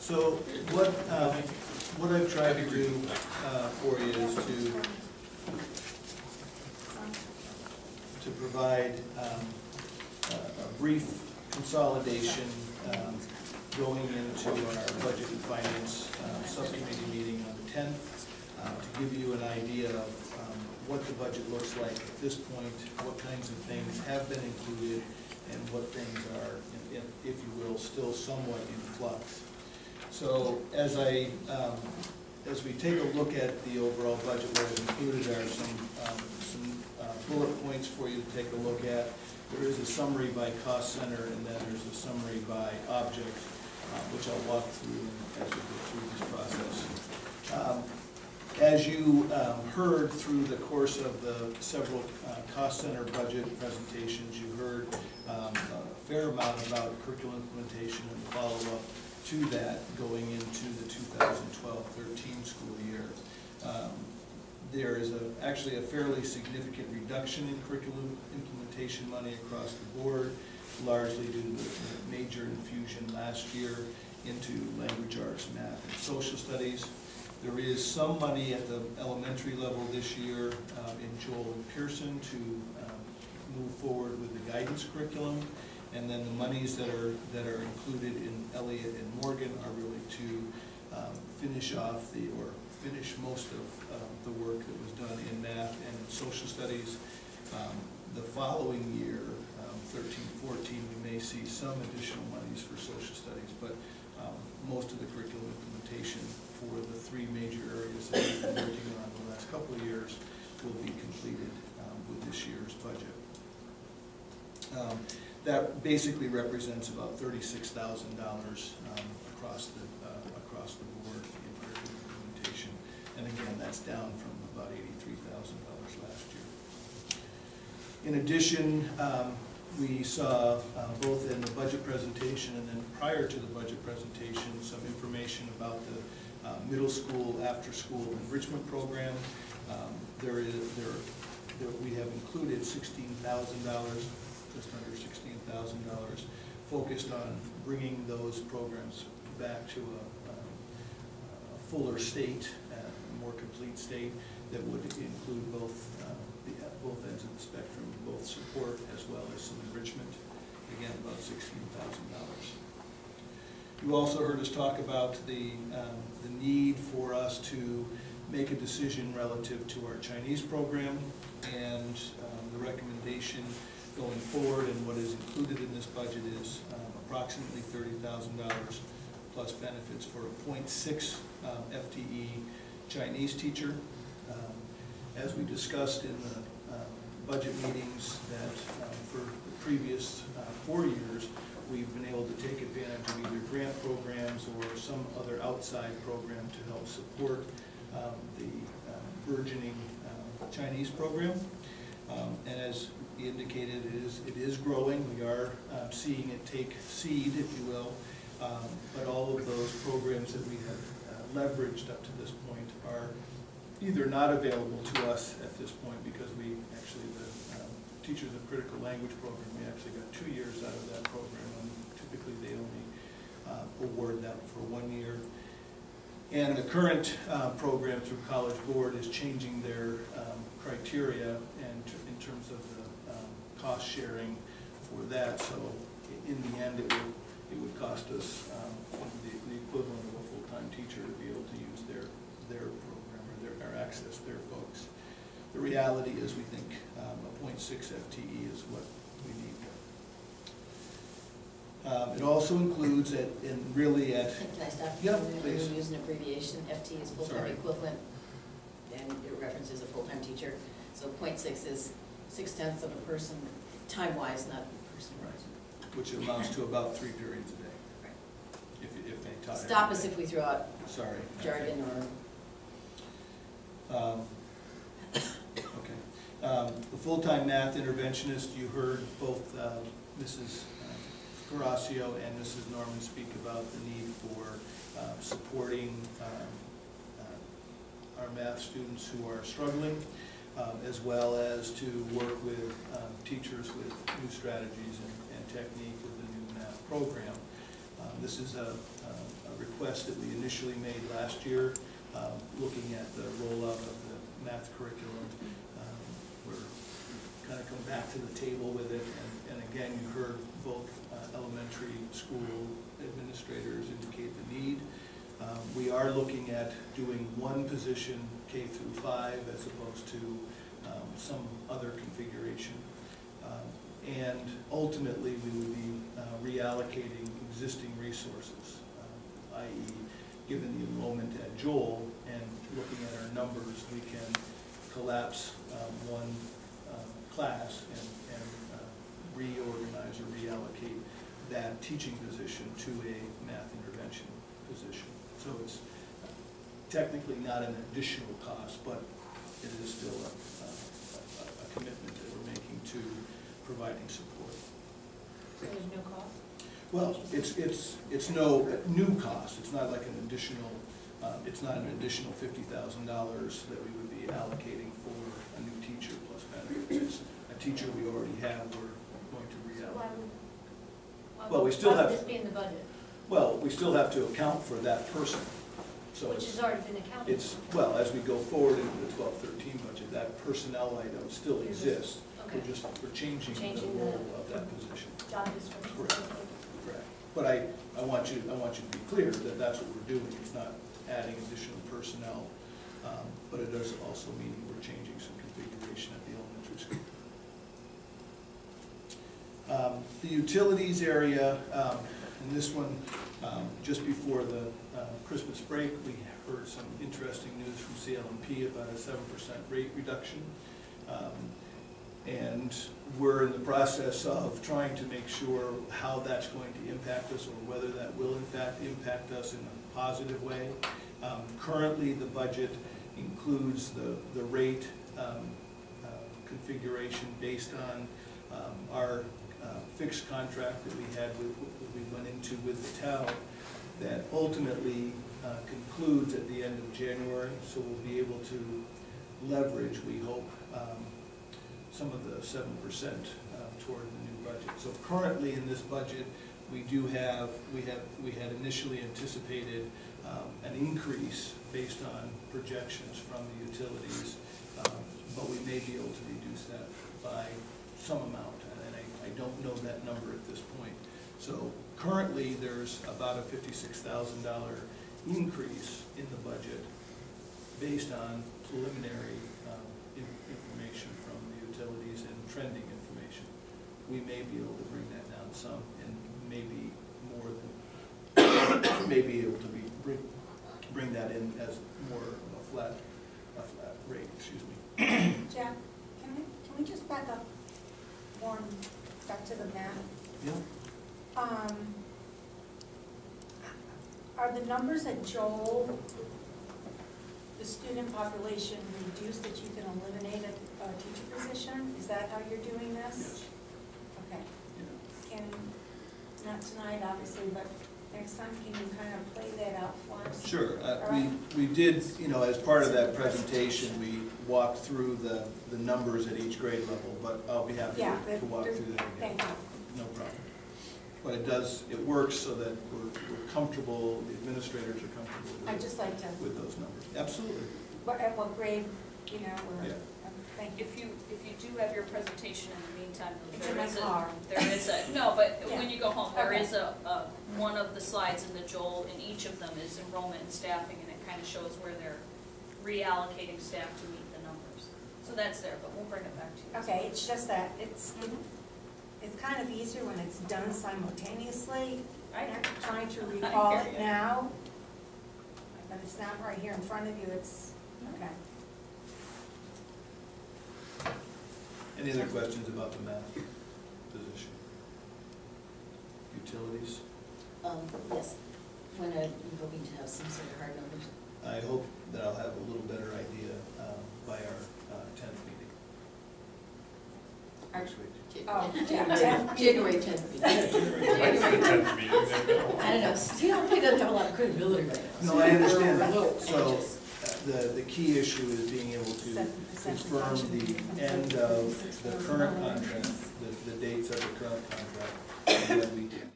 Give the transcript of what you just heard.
So what I've tried to do for you is to provide a brief consolidation going into our budget and finance subcommittee meeting on the 10th to give you an idea of what the budget looks like at this point, what kinds of things have been included, and what things are, if you will, still somewhat in flux. So as we take a look at the overall budget, what I've included are some bullet points for you to take a look at. There is a summary by cost center, and then there's a summary by object, which I'll walk through as we go through this process. As you heard through the course of the several cost center budget presentations, you heard a fair amount about curriculum implementation and follow-up to that going into the 2012-13 school year. There is actually a fairly significant reduction in curriculum implementation money across the board, largely due to the major infusion last year into language arts, math, and social studies. There is some money at the elementary level this year in Joel and Pearson to move forward with the guidance curriculum, and then the monies that are included in Elliott and Morgan are really to finish most of the work that was done in math and social studies. The following year, 13-14, we may see some additional monies for social studies, but most of the curriculum implementation for the three major areas that we've been working on the last couple of years will be completed with this year's budget. That basically represents about $36,000 across the board in curriculum implementation, and again, that's down from about $83,000 last year. In addition, we saw both in the budget presentation and then prior to the budget presentation some information about the middle school after-school enrichment program. We have included $16,000, just under $16,000, focused on bringing those programs back to a fuller state, a more complete state that would include both ends of the spectrum, both support as well as some enrichment. Again, about $16,000. You also heard us talk about the need for us to make a decision relative to our Chinese program, and the recommendation going forward and what is included in this budget is approximately $30,000 plus benefits for a 0.6 FTE Chinese teacher. As we discussed in the budget meetings, that for the previous 4 years, we've been able to take advantage of either grant programs or some other outside program to help support the burgeoning Chinese program. And as indicated, it is growing. We are seeing it take seed, if you will, but all of those programs that we have leveraged up to this point are either not available to us at this point because we actually, the Teachers of Critical Language program, we actually got 2 years out of that program, and typically they only award that for 1 year. And the current program through College Board is changing their criteria and in terms of the cost sharing for that. So in the end, it would cost us the equivalent of a full-time teacher to be able to use their program or access their folks. The reality is we think a 0.6 FTE is what we need. It also includes Can I stop you? Yeah, please. We're using abbreviation. FT is full-time equivalent, and it references a full-time teacher. So 0.6 is 0.6 of a person, time-wise, not person-wise. Right. Which amounts to about 3 periods a day. Right. If they taught Stop us if we throw out jargon or... Okay. The full-time math interventionist, you heard both Mrs. Horacio and Mrs. Norman speak about the need for supporting our math students who are struggling, as well as to work with teachers with new strategies and technique with the new math program. This is a request that we initially made last year, looking at the rollout of the math curriculum. We're kind of come back to the table with it, and again, you heard both elementary school administrators indicate the need. We are looking at doing one position K through 5 as opposed to some other configuration. And ultimately, we would be reallocating existing resources, i.e. given the enrollment at Joel and looking at our numbers, we can collapse one class and reorganize or reallocate that teaching position to a math intervention position. So it's technically not an additional cost, but it is still a commitment that we're making to providing support. So there's no cost? Well, it's no new cost. It's not like an additional. It's not an additional $50,000 that we would be allocating for a new teacher plus benefits. It's a teacher we already have. We're going to reallocate. Well, we still have. This be in the budget. Well, we still have to account for that person. So which has already been accounted. It's well, as we go forward into the 12-13 budget, that personnel item still exists. Okay. We're changing the role of that position. Job description. Correct. But I want you to be clear that that's what we're doing. It's not adding additional personnel, but it does also mean we're changing some configuration at the elementary school. The utilities area, and this one, just before the Christmas break, we heard some interesting news from CLMP about a 7% rate reduction. And we're in the process of trying to make sure how that's going to impact us, or whether that will in fact impact us in a positive way. Currently, the budget includes the rate configuration based on our fixed contract that we went into with the town, that ultimately concludes at the end of January. So we'll be able to leverage, we hope, some of the 7% toward the new budget. So currently in this budget, we had initially anticipated an increase based on projections from the utilities, but we may be able to reduce that by some amount, and I don't know that number at this point. So currently there's about a $56,000 increase in the budget based on preliminary information from the utilities and trending information. We may be able to bring that down some, and maybe more than may be able to bring that in as more of a flat rate. Excuse me. Jack, can we just back up one, back to the math? Yeah. Are the numbers at Joel, the student population reduced that you can eliminate a teacher position? Is that how you're doing this? Yes. Okay. Yeah. Can, not tonight obviously, but next time can you kind of play that out for us? Sure. Right. We did, as part of that presentation, we walked through the numbers at each grade level, but I'll be happy to walk through that again. Thank you. No problem. But it works so that we're comfortable, the administrators are comfortable with, I'd just like to, with those numbers. Absolutely. at what grade, or, Yeah. Thank you. If you do have your presentation in the meantime, It's in my car. there is a, no, but Yeah. when you go home, there Okay. is one of the slides in the Joel, and each of them is enrollment and staffing, and it kind of shows where they're reallocating staff to meet the numbers. So that's there, but we'll bring it back to you. Okay, it's just that it's kind of easier when it's done simultaneously. Right. I'm trying to recall hear it you. now, but it's not right here in front of you, it's, okay. Any other questions about the math position? Utilities? Yes. When are you hoping to have some sort of hard numbers? I hope that I'll have a little better idea by our 10th meeting next week. Oh, January 10th meeting. I don't know, CLP doesn't have a lot of credibility right now. No, I understand that. We're So anxious. the key issue is being able to confirm the end of the current contract, the dates of the current contract, and when we can.